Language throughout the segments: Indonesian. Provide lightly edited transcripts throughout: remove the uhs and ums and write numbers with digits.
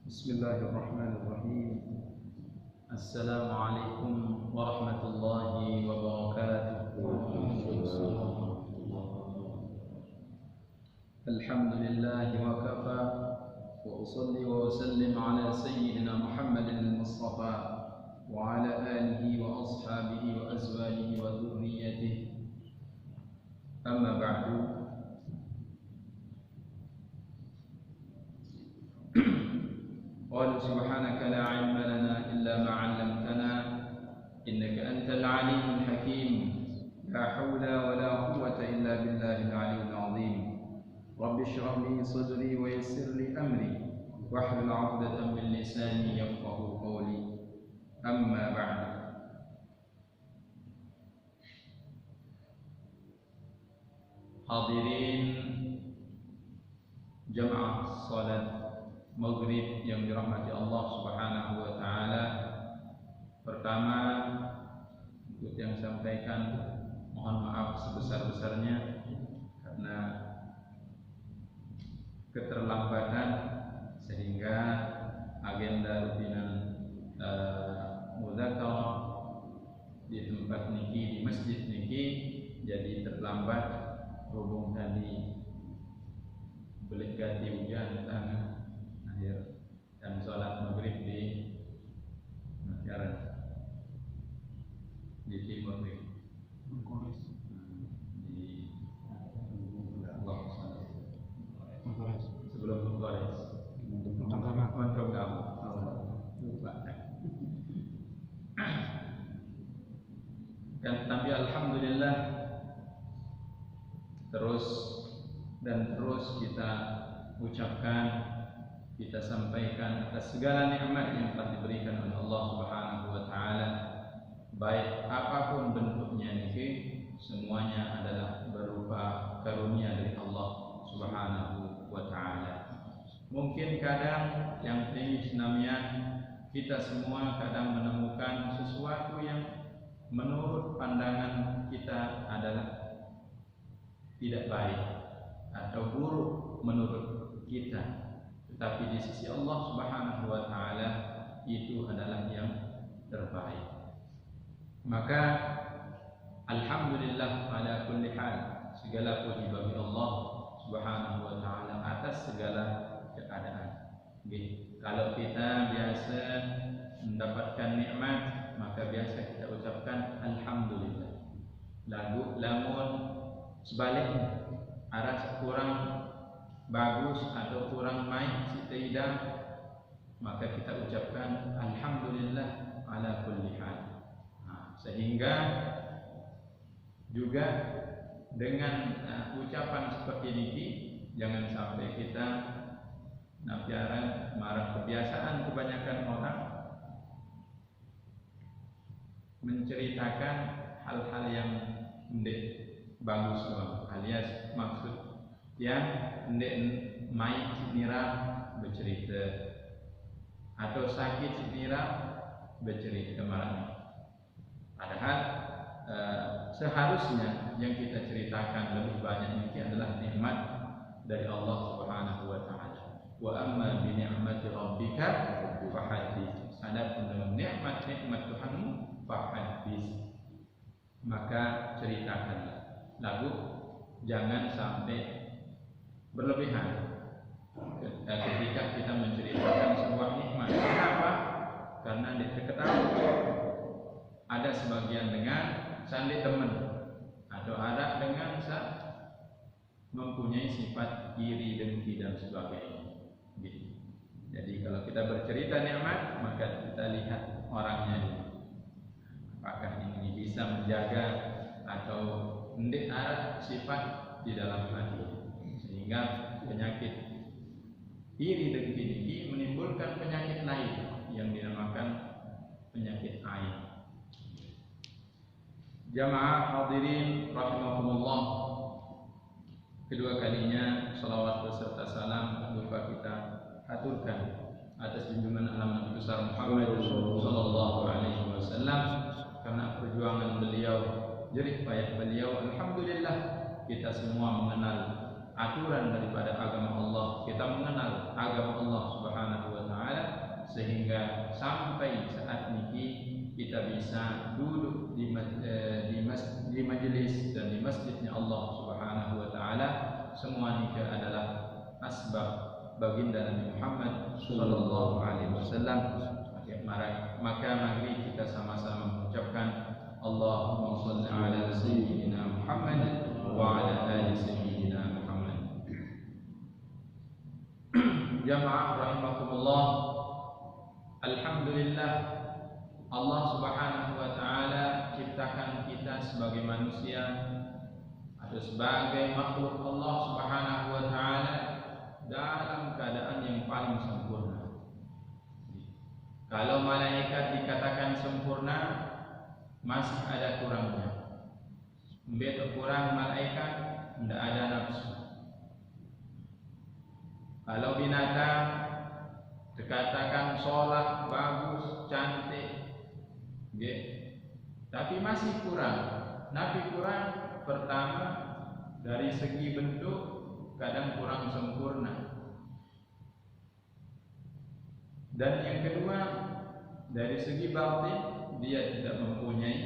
Bismillahirrahmanirrahim. Assalamualaikum warahmatullahi wabarakatuh. Alhamdulillahi wa kafa wa usalli wa usallim ala sayyidina Muhammadin al-Mustafa wa ala alihi wa ashabihi wa azwajihi wa dhurriyyatihi. Amma ba'du. قال سبحانك لا علم لنا إلا ما علمتنا إنك أنت العليم الحكيم لا حول ولا قوة إلا بالله العلي العظيم رب اشرح لي صدري ويسر لي أمري واحلل عقدة من لساني يفقهوا قولي أما بعد. Hadirin jamaah salat Maghrib yang dirahmati Allah Subhanahu wa taala. Pertama, untuk yang sampaikan mohon maaf sebesar-besarnya karena keterlambatan sehingga agenda rutinan mudzakarah di tempat niki di masjid niki jadi terlambat hubung tadi belik ganti hujan tanah dan sholat maghrib di Makassar di timur di sebelum Mengkores untuk kamu kan. Tapi alhamdulillah terus kita ucapkan, kita sampaikan atas segala nikmat yang telah diberikan oleh Allah Subhanahu wa taala, baik apapun bentuknya niki, semuanya adalah berupa karunia dari Allah Subhanahu wa taala. Mungkin kadang yang tinggi senamian kita semua kadang menemukan sesuatu yang menurut pandangan kita adalah tidak baik atau buruk menurut kita, tetapi di sisi Allah Subhanahu wa taala itu adalah yang terbaik. Maka alhamdulillah ala kulli hal, segala puji bagi Allah Subhanahu wa taala atas segala keadaan. Kalau kita biasa mendapatkan nikmat, maka biasa kita ucapkan alhamdulillah. Lamun sebaliknya arah kurang bagus atau kurang baik si tidak, maka kita ucapkan alhamdulillah ala kulli hal. Sehingga juga dengan ucapan seperti ini jangan sampai kita nafiaran marah. Kebiasaan kebanyakan orang menceritakan hal-hal yang ndek bagus alias maksud yang ndek mai sinira bercerita atau sakit sinira bercerita marah. Padahal seharusnya yang kita ceritakan lebih banyak ini adalah nikmat dari Allah Subhanahu wa taala. Wa amma bi ni'mati rabbika fahaddits. Adapun dengan nikmat Tuhanmu fahaddits, maka ceritakanlah. Lalu jangan sampai berlebihan ketika kita menceritakan sebuah nikmat. Kenapa? Karena diketahui ada sebagian dengan sandi teman atau ada dengan mempunyai sifat iri, dengki dan sebagainya. Jadi kalau kita bercerita nikmat, maka kita lihat orangnya dulu. Apakah ini bisa menjaga atau ndek ada sifat di dalam hati, sehingga penyakit iri dengki ini menimbulkan penyakit lain yang dinamakan penyakit ain. Jamaah hadirin rahimakumullah, kedua kalinya salawat beserta salam lupa kita aturkan atas junjungan alam Nabi besar Muhammad sallallahu alaihi wasallam, karena perjuangan beliau, jerih payah beliau, alhamdulillah kita semua mengenal aturan daripada agama Allah, kita mengenal agama Allah Subhanahu wa taala, sehingga sampai saat ini kita bisa duduk di majelis dan di masjidnya Allah Subhanahu wa taala. Semua ini adalah asbab baginda Nabi Muhammad sallallahu alaihi wasallam. Maka mari kita sama-sama mengucapkan Allahumma shalli ala sayyidina Muhammad wa ala ali sayyidina Muhammad. Jamaah rahimakumullah, alhamdulillah Allah Subhanahu wa taala ciptakan kita sebagai manusia atau sebagai makhluk Allah Subhanahu wa taala dalam keadaan yang paling sempurna. Kalau malaikat dikatakan sempurna, masih ada kurangnya. Begitu kurang malaikat, tidak ada nafsu. Kalau binatang dikatakan sholat, bagus, cantik, tapi masih kurang. Nabi kurang, pertama dari segi bentuk kadang kurang sempurna. Dan yang kedua, dari segi batin dia tidak mempunyai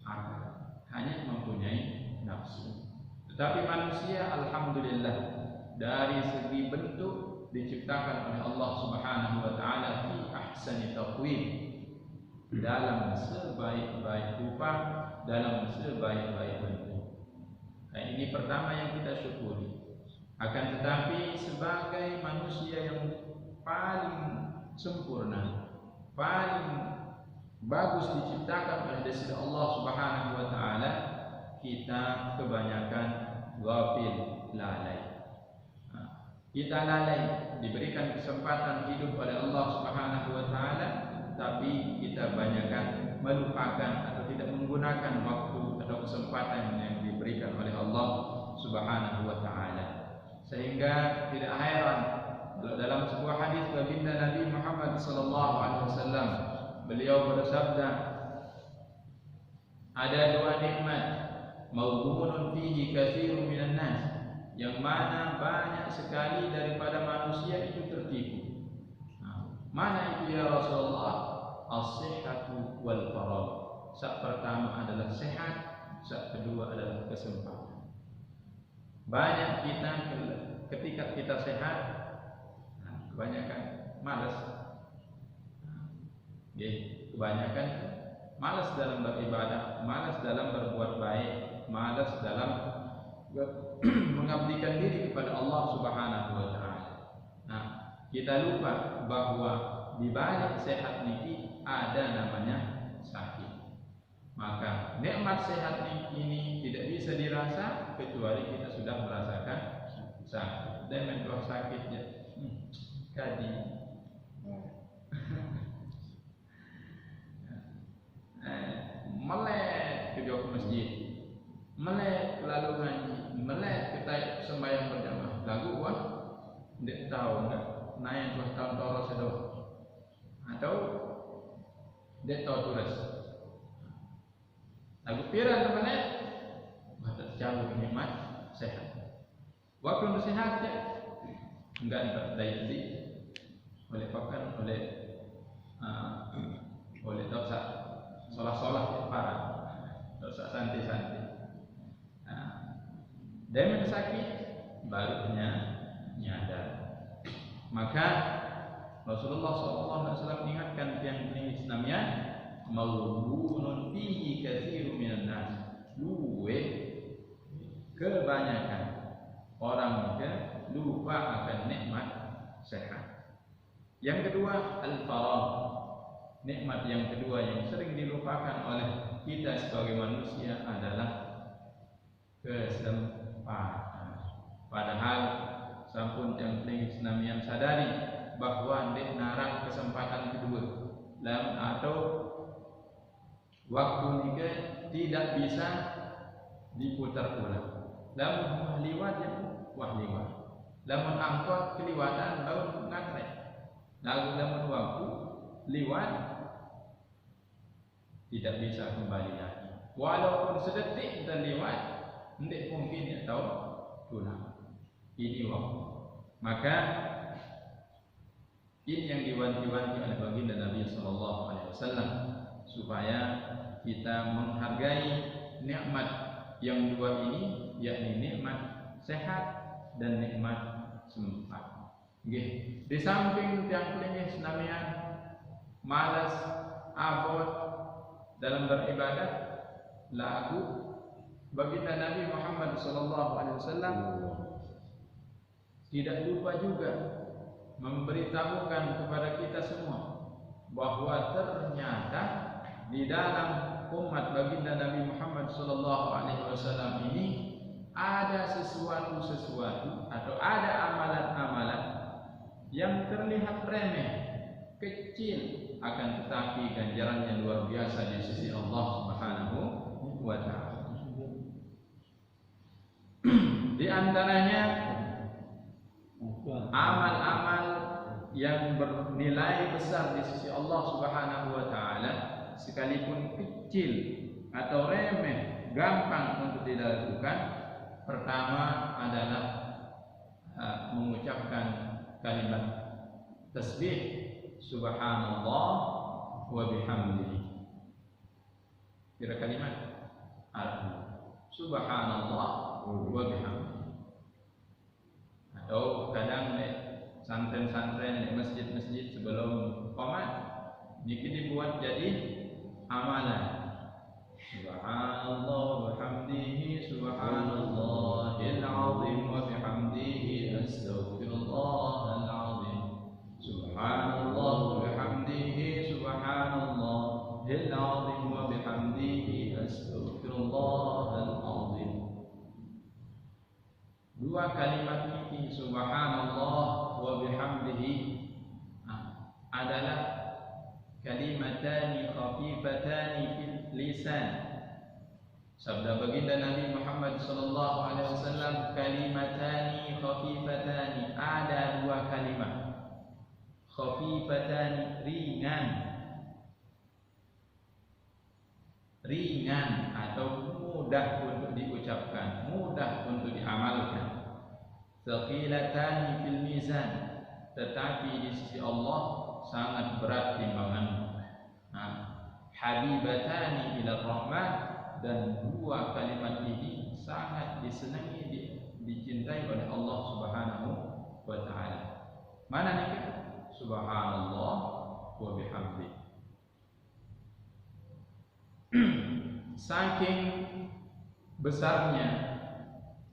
akal, hanya mempunyai nafsu. Tetapi manusia alhamdulillah dari segi bentuk diciptakan oleh Allah Subhanahu wa taala fi ahsani taqwim, dalam sebaik-baik rupa, dalam sebaik-baik bentuk. Nah, ini pertama yang kita syukuri. Akan tetapi sebagai manusia yang paling sempurna, paling bagus diciptakan oleh Diri Allah Subhanahu wa taala, kita kebanyakan ghafil, lalai. Kita lalai, diberikan kesempatan hidup oleh Allah Subhanahu wa taala, tapi kita banyakkan melupakan atau tidak menggunakan waktu atau kesempatan yang diberikan oleh Allah Subhanahu wa taala. Sehingga tidak heran dalam sebuah hadis baginda Nabi Muhammad sallallahu alaihi wasallam, beliau bersabda, ada dua nikmat mawdhu'un fihi katsirun minan nas, yang mana banyak sekali daripada manusia itu tertipu. Mana itu ya Rasulullah? As-sihhatu wal faragh. Sak pertama adalah sehat, sak kedua adalah kesempatan. Banyak kita ketika kita sehat, kebanyakan malas. Kebanyakan malas dalam beribadah, malas dalam berbuat baik, malas dalam mengabdikan diri kepada Allah Subhanahu wa taala. Nah, kita lupa bahwa di balik sehat ini ada namanya sakit. Maka nikmat sehat ini tidak bisa dirasa kecuali kita sudah merasakan sakit. Dan mentua sakitnya kadi melek ke jauh masjid, melek lalu ngaji, melek kita sembahyang berjamaah. Lagu wah, tidak tahu enggak naik dua tahun toro sedo atau dia tahu tulis. Lagu piran temannya, batas jauh nikmat sehat. Waktu sehat ya, enggak terdaya oleh pakan oleh dosa solah parah, dosa santai. Dan sakit barunya nyadar. Maka Rasulullah SAW mengingatkan tiang-tiang Islamnya, mawdhu'un fihi katsirun minan nas, luwe kebanyakan orang juga lupa akan nikmat sehat. Yang kedua, al-faragh. Nikmat yang kedua yang sering dilupakan oleh kita sebagai manusia adalah kesempatan. Padahal sampun yang Islam yang sadari bahwa ndek narang kesempatan kedua atau waktu nikah tidak bisa diputar ulang. Lamun liwat ya liwat. Lamun angkot keliwatan baru ngatrek. Lamun waktu liwat tidak bisa kembali lagi. Walaupun sedetik terlewat, tidak mungkin ya tahu tulang. Ini waktu. Maka ini yang diwanti-wanti oleh baginda Nabi Sallallahu Alaihi Wasallam supaya kita menghargai nikmat yang dua ini, yakni nikmat sehat dan nikmat sempat. Di samping yang kelingih senamian malas, abot dalam beribadah, lagu baginda Nabi Muhammad Sallallahu Alaihi Wasallam tidak lupa juga memberitahukan kepada kita semua bahwa ternyata di dalam umat baginda Nabi Muhammad Sallallahu Alaihi Wasallam ini ada sesuatu atau ada amalan-amalan yang terlihat remeh, kecil, akan tetapi ganjarannya luar biasa di sisi Allah Subhanahu wa Ta'ala. Di antaranya amal-amal yang bernilai besar di sisi Allah Subhanahu wa Ta'ala, sekalipun kecil atau remeh, gampang untuk dilakukan. Pertama adalah mengucapkan kalimat tasbih subhanallah wa bihamdihi. Kira kalimat subhanallah wa bihamdihi. Atau kadang santren-santren di masjid-masjid sebelum qomat niki dibuat jadi amalan. Subhanallah wa bihamdihi subhanallahil azim wa bihamdihi astaghfirullahal azim. Subhanallah wa bihamdihi subhanallahil azim wa bihamdihi astaghfirullahal azim. Dua kalimat ini subhanallah wa bihamdihi adalah kalimatani khafifatani fil lisan. Sabda baginda Nabi Muhammad sallallahu alaihi wasallam, kalimatani khafifatani, ada dua kalimat. Khafifatani, ringan atau mudah untuk diucapkan, mudah untuk diamalkan. Thaqilatani fil mizan, tetapi di sisi Allah sangat berat timbangannya. Habibatani ila rahman, dan dua kalimat ini sangat disenangi, dicintai oleh Allah Subhanahu wa Ta'ala. Mana nih? Subhanallah wa bihamdi. Saking besarnya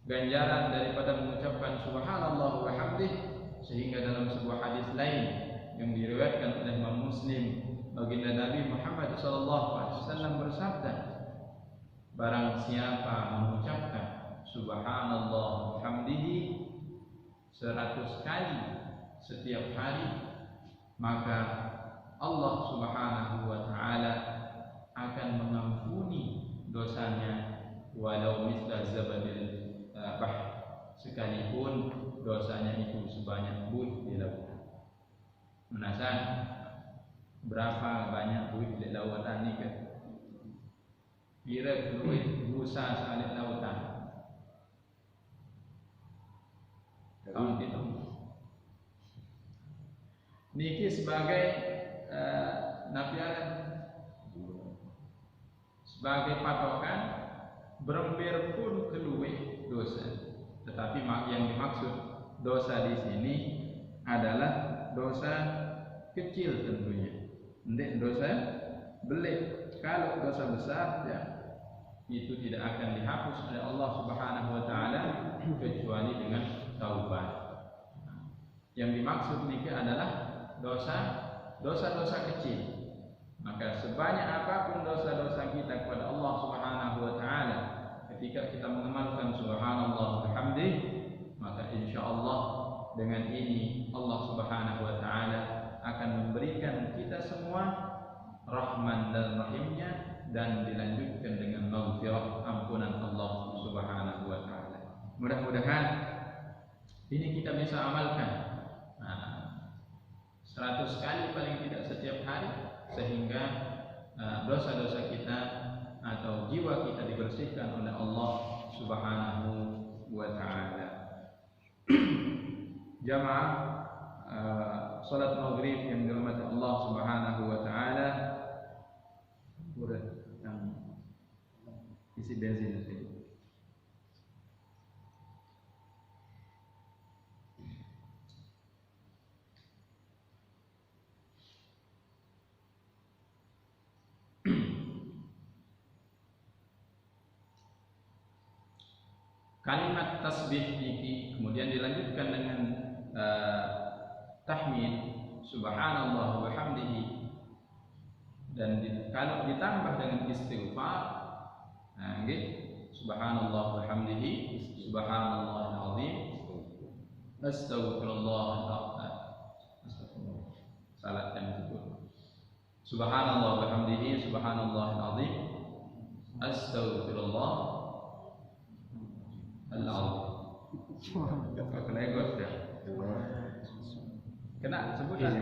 ganjaran daripada mengucapkan subhanallah wa bihamdi, sehingga dalam sebuah hadis lain yang diriwayatkan oleh Imam Muslim, baginda Nabi Muhammad SAW bersabda, barang siapa mengucapkan subhanallah hamdihi 100 kali setiap hari, maka Allah Subhanahu wa Ta'ala akan mengampuni dosanya walau misla zabadil bahr, sekalipun dosanya itu sebanyak buih di lautan. Menasan berapa banyak buih di lautan ini kan? Kira buih busa salib lautan. Tahun itu niki sebagai nafian, sebagai patokan berempir pun keluih dosa. Tetapi yang dimaksud dosa di sini adalah dosa kecil tentunya, tidak dosa belik. Kalau dosa besar ya, itu tidak akan dihapus oleh Allah Subhanahu wa Ta'ala kecuali dengan taubat. Yang dimaksud ini adalah dosa-dosa kecil. Maka sebanyak apapun dosa-dosa kita kepada Allah Subhanahu wa Ta'ala, ketika kita mengamalkan subhanallah bihamdi, maka insyaallah dengan ini Allah Subhanahu wa Ta'ala akan memberikan kita semua Rahman dan Rahimnya, dan dilanjutkan dengan maghfirah, ampunan Allah Subhanahu wa Ta'ala. Mudah-mudahan ini kita bisa amalkan 100 kali paling tidak setiap hari, sehingga dosa-dosa kita atau jiwa kita dibersihkan oleh Allah Subhanahu wa Ta'ala. jamaah salat maghrib yang dirahmati Allah Subhanahu wa taala. Udah yang isi bensin itu. Kalimat tasbih ini kemudian dilanjutkan dengan tahmid subhanallah wa hamdihi, dan kalau ditambah dengan istighfar, nah gitu, subhanallah wa hamdihi subhanallahil azim astagfirullah salat yang itu, subhanallah wa hamdihi subhanallahil azim astagfirullah Kelegot ya. Kena sebutan.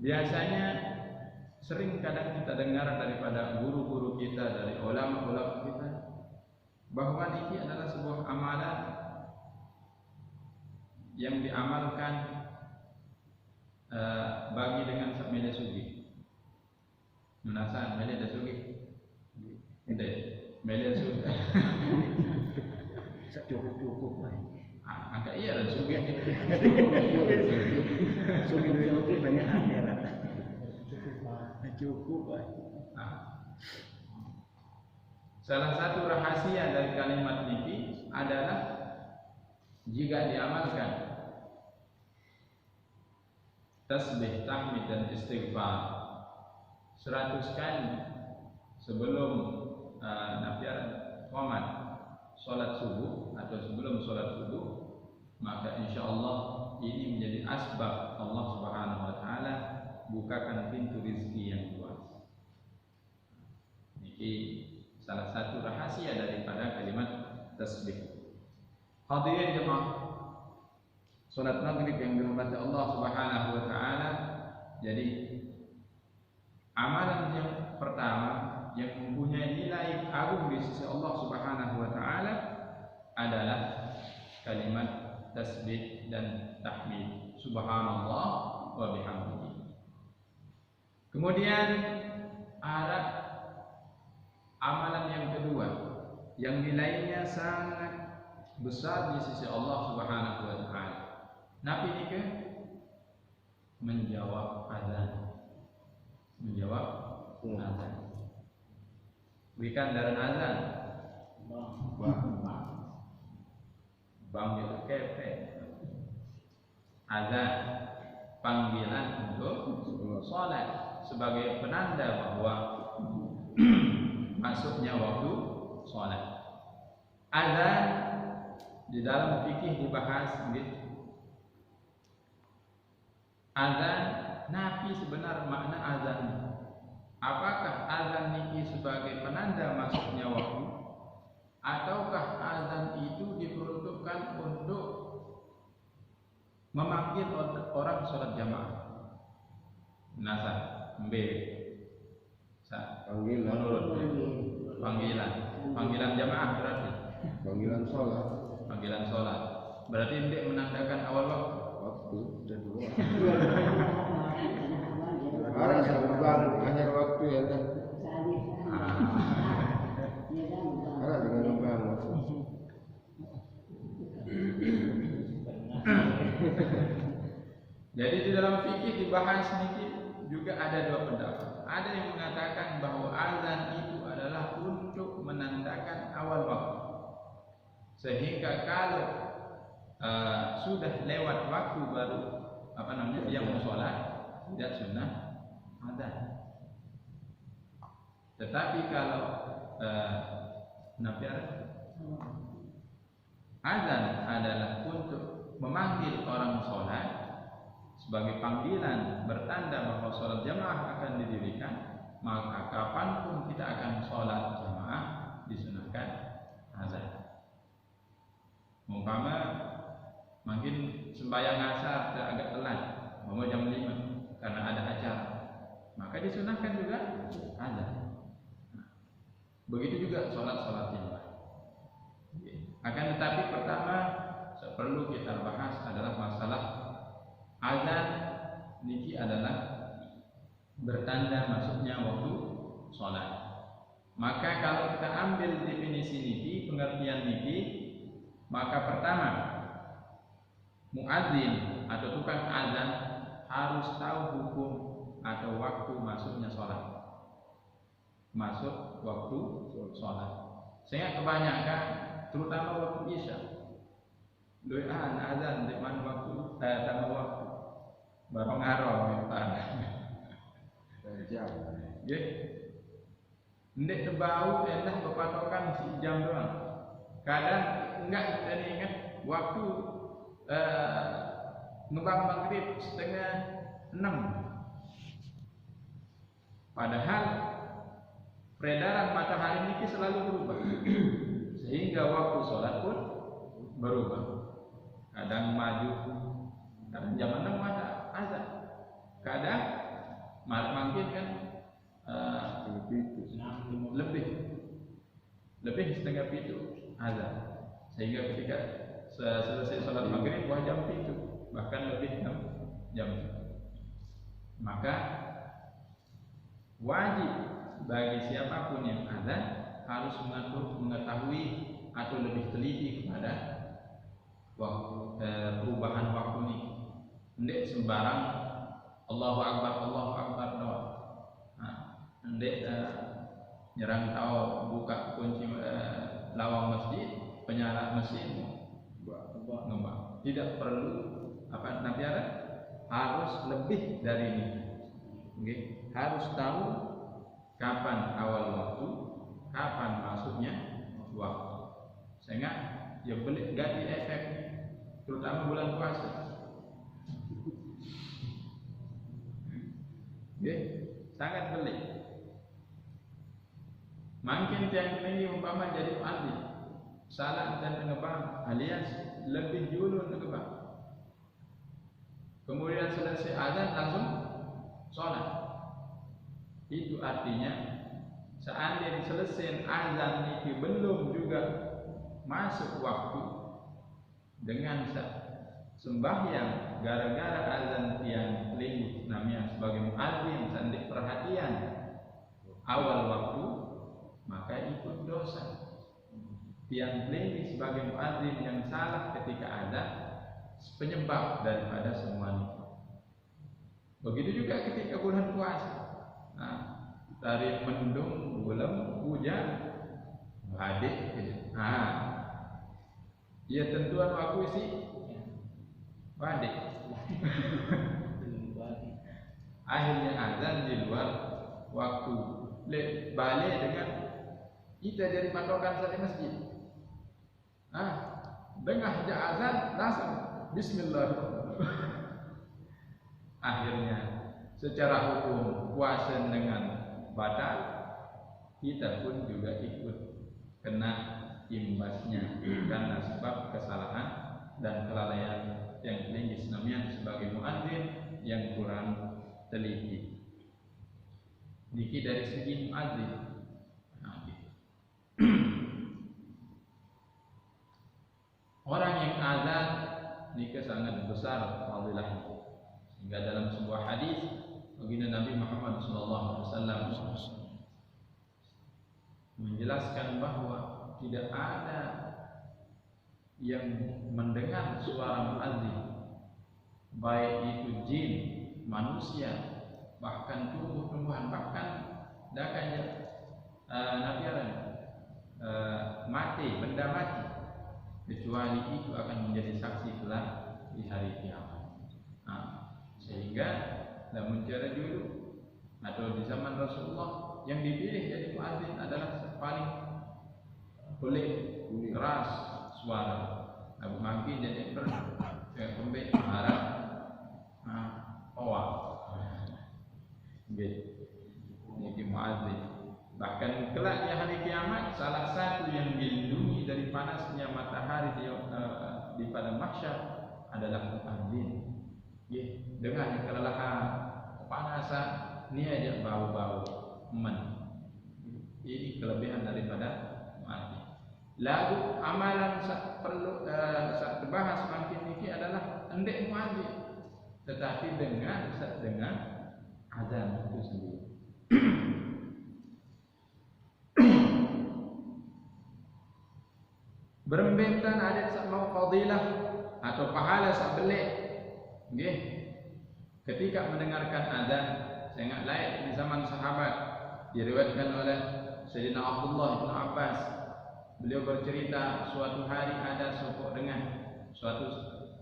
Biasanya sering kadang kita dengar daripada guru-guru kita, dari ulama-ulama kita, bahwa ini adalah sebuah amalan yang diamalkan bagi dengan media sugi. Menasa media sugi. Tidak, media sugi. Cukup lah. Agak iya dan sugi. Sugi banyak akhirat. Cukup lah. Salah satu rahasia dari kalimat ini adalah jika diamalkan tasbih, tahmid dan istighfar 100 kali sebelum nafiar qomat sholat subuh atau sebelum sholat subuh, maka insya Allah ini menjadi asbab Allah Subhanahu wa taala bukakan pintu rezeki yang luas. Ini salah satu rahasia daripada kalimat tasbih. Hadirin jemaah salat maghrib yang dirahmati Allah Subhanahu wa taala, jadi amalan yang pertama yang mempunyai nilai agung di sisi Allah Subhanahu wa taala adalah kalimat tasbih dan tahmid subhanallah wa bihamdihi. Kemudian ada amalan yang kedua yang nilainya sangat besar di sisi Allah Subhanahu wa taala. Nabi ini ke menjawab azan. Menjawab azan. Bukan dari azan. Panggil kepe. Azan panggilan untuk salat sebagai penanda bahwa masuknya waktu salat. Azan di dalam fikih dibahas gitu. Azan nafi sebenar makna azan. Apakah azan ini sebagai penanda masuknya waktu, ataukah azan itu diperuntukkan untuk memanggil orang sholat jamaah? Nasa, panggilan. Menurut panggilan jamaah berarti Panggilan sholat. Panggilan sholat berarti tidak menandakan awal Waktu dan dua. Ada sebutkan akhir waktu ya kan? Ada dengan lubang waktu. Jadi di dalam fikih dibahas sedikit juga ada dua pendapat. Ada yang mengatakan bahwa azan itu adalah untuk menandakan awal waktu, sehingga kalau sudah lewat waktu baru dia mau sholat, tidak sunnah azan. Tetapi kalau azan adalah untuk memanggil orang sholat sebagai panggilan bertanda bahwa sholat jamaah akan didirikan, maka kapanpun kita akan sholat jamaah disunahkan azan. Umpama mungkin sembahyang asar agak telat, mau jam 5 karena ada acara, maka disunahkan juga azan. Begitu juga sholat yang lain. Akan tetapi pertama perlu kita bahas adalah masalah azan niki adalah bertanda masuknya waktu sholat. Maka kalau kita ambil definisi niki, pengertian niki, maka pertama muadzin atau tukang azan harus tahu hukum atau waktu masuknya sholat, masuk waktu sholat. Sehingga kebanyakan terutama waktu isya doa azan di mana waktu tambah waktu baru ngaroh jam. ya ndek tebau elah berpatokan si jam doang. Kadang enggak kita ingat waktu ngebang maghrib 5:30. Padahal peredaran matahari ini selalu berubah sehingga waktu sholat pun berubah. Kadang maju, kadang jam 6 ada azan, kadang mungkin kan lebih setengah pintu azan, sehingga ketika selesai sholat maghrib wah jam pintu, bahkan lebih jam. Maka wajib bagi siapapun yang azan harus mengetahui atau lebih teliti kepada waktu perubahan waktu ini. Ndek sembarang Allahu Akbar doang. Ndek nyerang tahu buka kunci lawang masjid, penyala mesin ngembang. Tidak perlu apa Nabi harus lebih dari ini. Okay. Harus tahu kapan awal waktu, kapan masuknya waktu. Sehingga ya boleh ganti efek, terutama bulan puasa. Okay. Sangat pelik. Makin yang tinggi umpama jadi muadzin, salat dan ngebang alias lebih dulu ngebang. Kemudian selesai azan langsung sholat. Itu artinya seandainya selesai azan itu belum juga masuk waktu dengan sembahyang gara-gara azan yang lingkup namanya sebagai muadzin sandik perhatian awal waktu, maka ikut dosa. Yang lingkup sebagai muadzin yang salah ketika azan penyebab daripada semua itu. Begitu juga ketika bulan puasa. Nah, dari mendung, bulan, hujan, badai. Ya tentuan waktu sih badai. Akhirnya azan di luar waktu. Balik dengan kita jadi patokan saat di masjid. Dengar azan langsung Bismillahirrahmanirrahim. Akhirnya secara hukum puasa dengan batal, kita pun juga ikut kena imbasnya karena sebab kesalahan dan kelalaian yang tinggi namanya sebagai muadzin yang kurang teliti. Niki dari segi muadzin. Orang yang azan nikah sangat besar fadilahnya. Sehingga dalam sebuah hadis baginda Nabi Muhammad SAW menjelaskan bahwa tidak ada yang mendengar suara muadzin, baik itu jin, manusia, bahkan tumbuh-tumbuhan, bahkan dakanya Nabi mati, benda mati, kecuali itu akan menjadi saksi kelak di hari kiamat. Sehingga dalam cara dulu atau di zaman Rasulullah yang dipilih jadi muadzin adalah paling pelik, keras suara. Abu Maki jadi pembek marah, Ini muadzin. Bahkan kelak di hari kiamat salah satu yang dilindungi dari panasnya matahari di pada mahsyar adalah muadzin. Dengan kelelahan, kepanasan, ini aja bau-bau men. Ini kelebihan daripada muadzin. Lagu amalan sak perlu sak dibahas makin niki adalah endek muadzin, tetapi dengan azan itu sendiri. Berembentan adat sak mau fadilah atau pahala sak belik. Nggih. Ketika mendengarkan azan sangat layak di zaman sahabat, diriwayatkan oleh Sayyidina Abdullah bin Abbas. Beliau bercerita suatu hari ada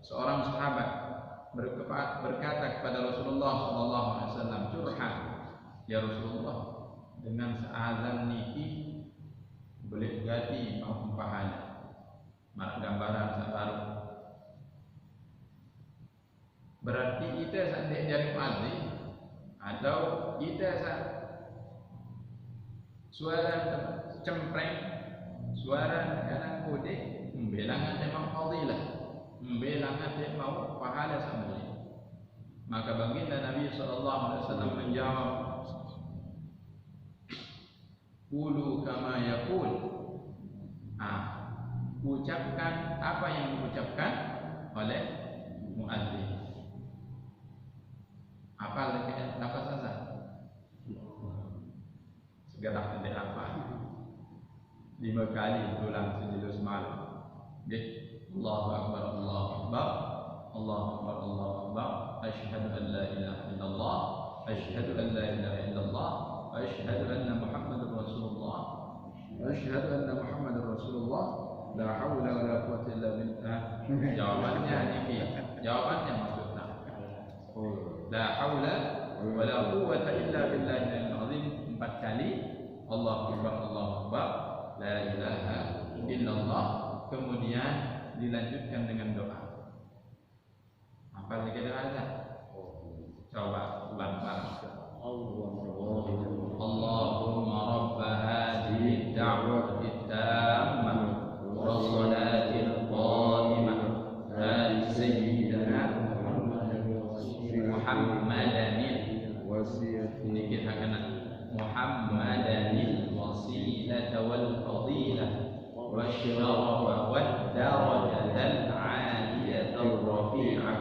seorang sahabat berkata kepada Rasulullah SAW, curhat, ya Rasulullah, dengan seazan niki boleh ganti mau pahala, marak gambaran sabaru. Berarti kita sampai jadi muadzin atau kita suara cempreng, suara kadang kode membelangan memang fadilah, membelangan mau pahala sama dia. Maka baginda Nabi SAW menjawab, qulu kama yaqul. Ucapkan apa yang diucapkan oleh muadzin. Apa lafaz azan? Segera pendek apa? 5 kali berulang sejulus malam. Allahu Akbar, Allahu Akbar, Allahu Akbar, Allahu Akbar. Asyhadu an la ilaha illallah, asyhadu an la ilaha illallah, asyhadu anna Muhammadar Rasulullah, asyhadu anna Muhammadar Rasulullah. La haula wa la quwwata illa billah. Jawabannya niki. Jawabannya maksudnya la haula wa la quwwata illa billahil azim 4 kali. Allahu Akbar, Allahu Akbar, la ilaha illallah. Kemudian dilanjutkan dengan doa. Apa lagi doanya? Coba ulang-ulang. Allahumma rabb hadhihi ad-da'wati at-tammah wa salatil qa'imah ati sayyidina Muhammadanil wasiyati. Ini kita kena Muhammadanil wasilata wal fadilah wasyarafa wad darajatal 'aliyatal rafi'ah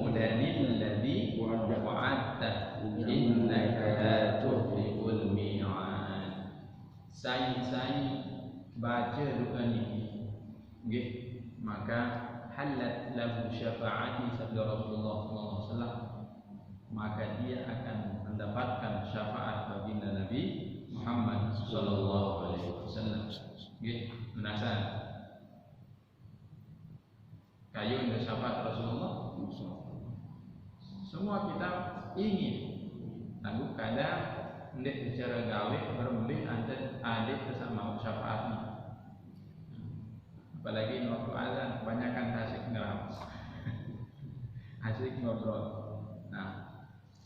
mudanil ladzi wa'adta innaka la tukhliqul mi'ad. Saya baca doa ini, nggih, maka halat lahu syafa'ati sabda Rasulullah SAW, maka dia akan mendapatkan syafaat baginda Nabi Muhammad sallallahu alaihi wasallam. Nggih, menasan kayu untuk syafaat Rasulullah. Semua kita ingin, namun kadang ndek secara gawe berembih antar adik bersama syafaatnya. Apalagi waktu azan kebanyakan asik ngeram, asik ngobrol. Nah,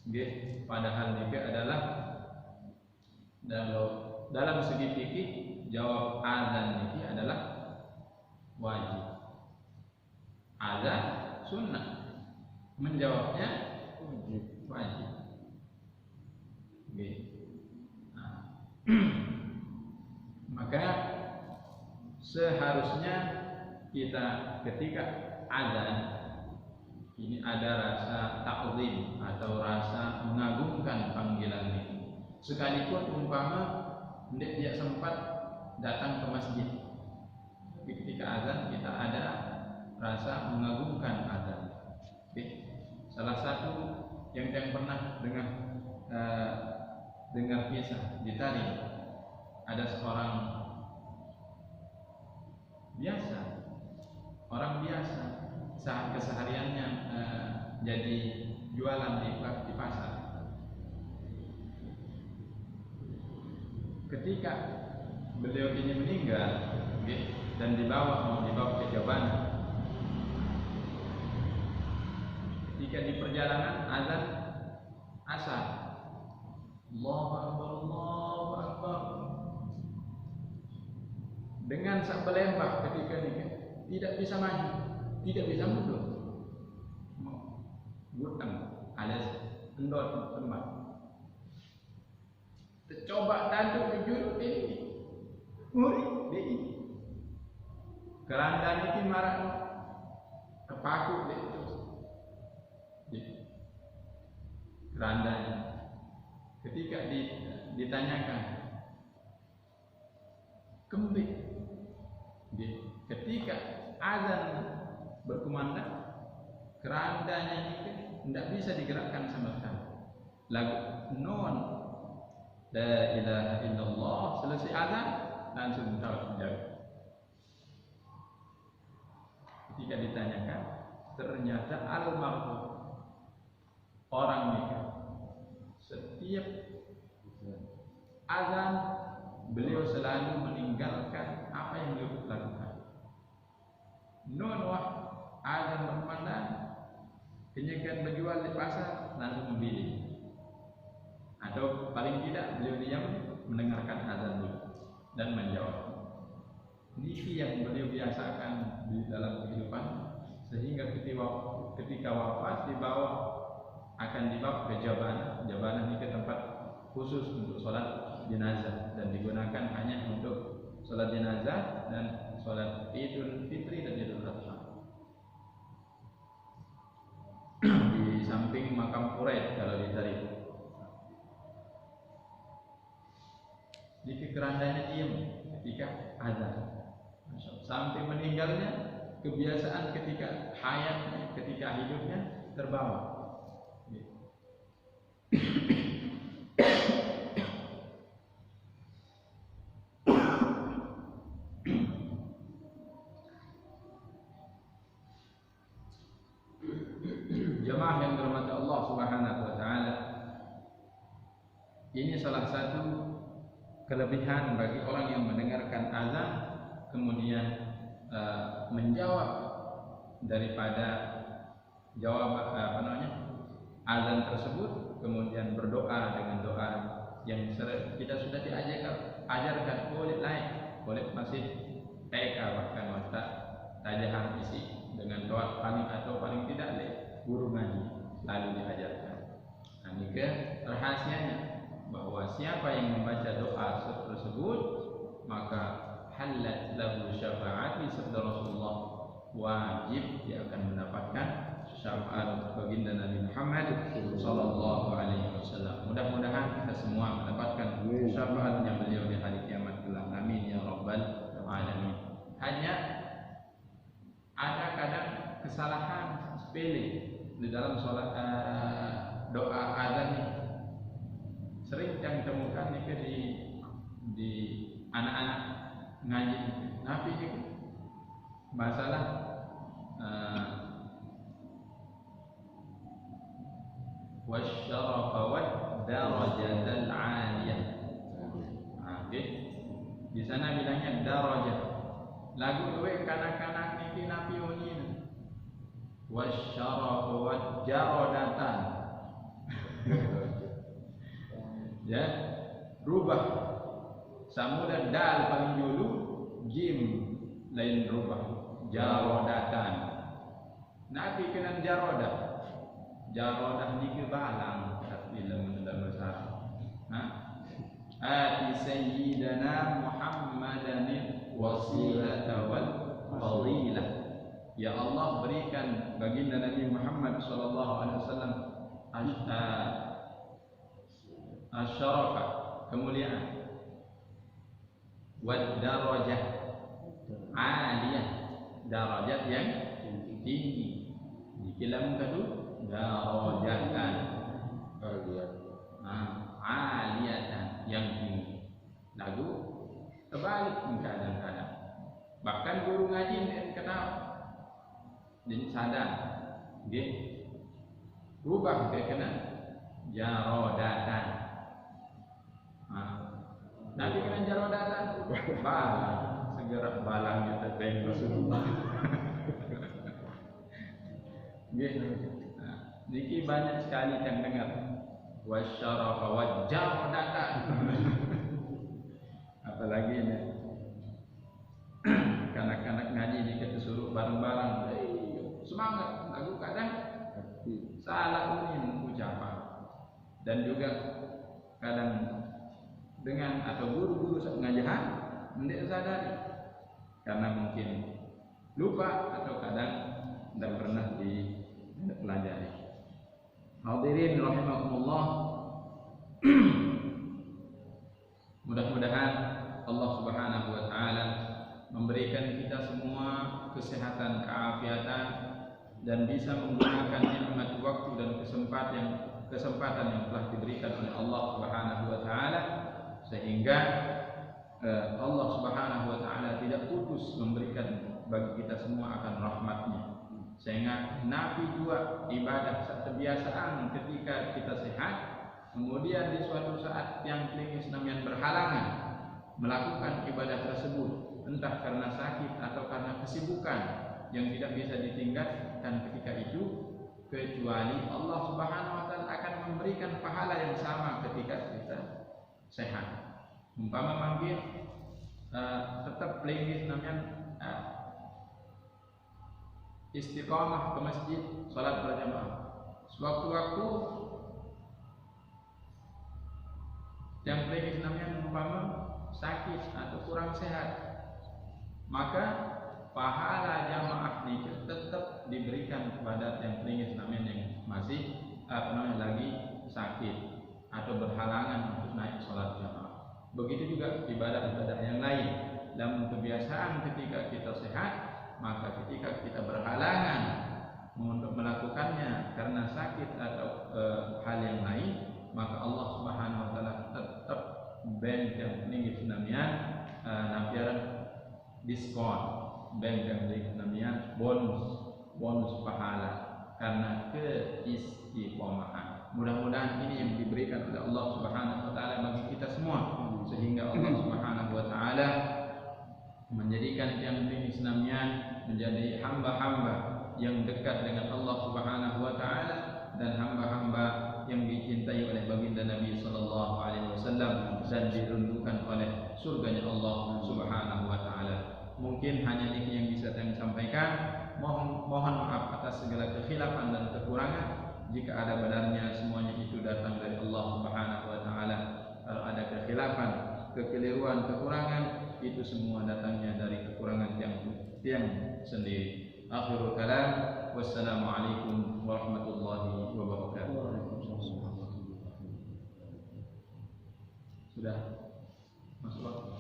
nggih, padahal ini adalah dalam segi fikih jawab azan ini adalah wajib. Azan sunnah, menjawabnya wajib. Nggih. Nah, maka seharusnya kita ketika azan ini ada rasa ta'zim atau rasa mengagungkan panggilan ini. Sekalipun umpama tidak sempat datang ke masjid, tapi ketika azan kita ada rasa mengagungkan azan. Salah satu yang pernah dengar kisah di tadi, ada seorang biasa, orang biasa saat kesehariannya jadi jualan di pasar. Ketika beliau ini meninggal dan mau dibawa ke Jabana, ketika di perjalanan azan asar, Allahu Akbar, Allahu Akbar, dengan sak belembah ketika ini tidak bisa maju, tidak bisa mundur, gutang alias endor tempat. Coba tanduk ke juruk ini, murid di keranda niki marah kepaku deh terus kerandanya ketika ditanyakan kembali ketika azan berkumandang kerandanya ini tidak bisa digerakkan sama sekali lagu non la ilaha illallah selesai azan langsung jawab. Ketika ditanyakan ternyata almarhum orang nikah setiap azan beliau selalu meninggalkan apa yang beliau lakukan. Non wah azan berkumandang kenyakan berjual di pasar langsung membeli atau paling tidak beliau diam mendengarkan azan dulu dan menjawab. Ini yang beliau biasakan di dalam kehidupan sehingga ketika wafat akan dibawa ke Jabanah ini ke tempat khusus untuk sholat jenazah dan digunakan hanya untuk sholat jenazah dan sholat Idul Fitri dan Idul Adha. Di samping makam Quraid kalau ditarik. Di kerandanya diam ketika azan. Sampai meninggalnya kebiasaan ketika hayatnya, ketika hidupnya terbawa. Jemaah yang dirahmati Allah Subhanahu wa taala. Ini salah satu kelebihan bagi orang yang mendengarkan azan kemudian menjawab daripada jawab azan tersebut kemudian berdoa dengan doa yang kita sudah diajarkan boleh masih TK bahkan masa tajahan isi dengan doa paling tidak guru ngaji lalu diajarkan. Nah, ini rahasianya bahwa siapa yang membaca doa tersebut maka halat lahu syafaati sabda Rasulullah, wajib dia akan mendapatkan syafaat baginda Nabi Muhammad sallallahu alaihi wasallam. Mudah-mudahan kita semua mendapatkan syafaatnya beliau di hari kiamat kelak. Amin ya rabbal alamin. Hanya ada kadang kesalahan sepele di dalam sholat doa azan ini. Sering yang temukan di anak-anak ngaji Nabi itu masalah wasyarafa wad darajatal aliyah. Okey. Di sana bilangnya darajah. Lagu duwe kanak-kanak niki Nabi unin. Wasyarafa wad jaradatan. Ya, rubah samudra dal paling dulu jim lain rubah jarodatan. Nabi kena jarodah ni ke balang tapi dalam bahasa ati sayyidana Muhammadan wasilata wal fadilah. Ya Allah berikan baginda Nabi Muhammad sallallahu alaihi wasallam asyarafa kemuliaan wad darajah aliyah darajat yang tinggi. Dikilam kadu darajatan aliyatan yang tinggi. Lagu terbalik kadang-kadang. Bahkan guru ngaji yang kenal dan sadar dia rubah dia kena jarodatan. Nabi kena jarodatan balang segera balangnya terbaik Rasulullah. Niki banyak sekali yang dengar wasyarafa wajarodatan. Apalagi ini kanak-kanak ngaji kita suruh bareng-bareng semangat lagu kadang salah unin ucapan dan juga kadang dengan atau guru-guru ngajahan tidak sadari karena mungkin lupa atau kadang tidak pernah dipelajari. Hadirin rahimakumullah, mudah-mudahan Allah Subhanahu wa taala memberikan kita semua kesehatan, keafiatan, dan bisa menggunakan nikmat waktu dan kesempatan yang telah diberikan oleh Allah Subhanahu wa taala, sehingga Allah Subhanahu wa taala tidak putus memberikan bagi kita semua akan rahmatnya. Sehingga Nabi juga ibadah kebiasaan ketika kita sehat, kemudian di suatu saat yang klinis namanya berhalangan melakukan ibadah tersebut, entah karena sakit atau karena kesibukan yang tidak bisa ditinggalkan ketika itu, kecuali Allah Subhanahu wa taala akan memberikan pahala yang sama ketika kita sehat. Umpama manggil tetap klinis namanya istiqamah ke masjid, salat berjamaah. Sewaktu-waktu yang klinis namanya umpama sakit atau kurang sehat, maka pahala jamaah tetap diberikan kepada yang klinis namanya yang masih lagi sakit atau berhalangan untuk naik salat jamaah. Begitu juga ibadah-ibadah yang lain. Dalam kebiasaan ketika kita sehat, maka ketika kita berhalangan untuk melakukannya karena sakit atau hal yang lain, maka Allah Subhanahu wa taala tetap berikan tinggi namanya nampiaran diskon, berikan tinggi namanya bonus pahala karena keistiqomahan. Mudah-mudahan ini yang diberikan oleh Allah Subhanahu wa taala bagi kita semua, sehingga Allah Subhanahu wa taala menjadikan yang ini senamnya menjadi hamba-hamba yang dekat dengan Allah Subhanahu wa taala dan hamba-hamba yang dicintai oleh baginda Nabi sallallahu alaihi wasallam dan diruntuhkan oleh surganya Allah Subhanahu wa taala. Mungkin hanya ini yang bisa saya sampaikan. Mohon maaf atas segala kekhilafan dan kekurangan. Jika ada benarnya semuanya itu datang dari Allah Subhanahu wa taala. Kalau ada kekhilafan, kekeliruan, kekurangan, itu semua datangnya dari kekurangan yang sendiri. Akhirul kalam, wassalamualaikum warahmatullahi wabarakatuh. Sudah masuk waktu.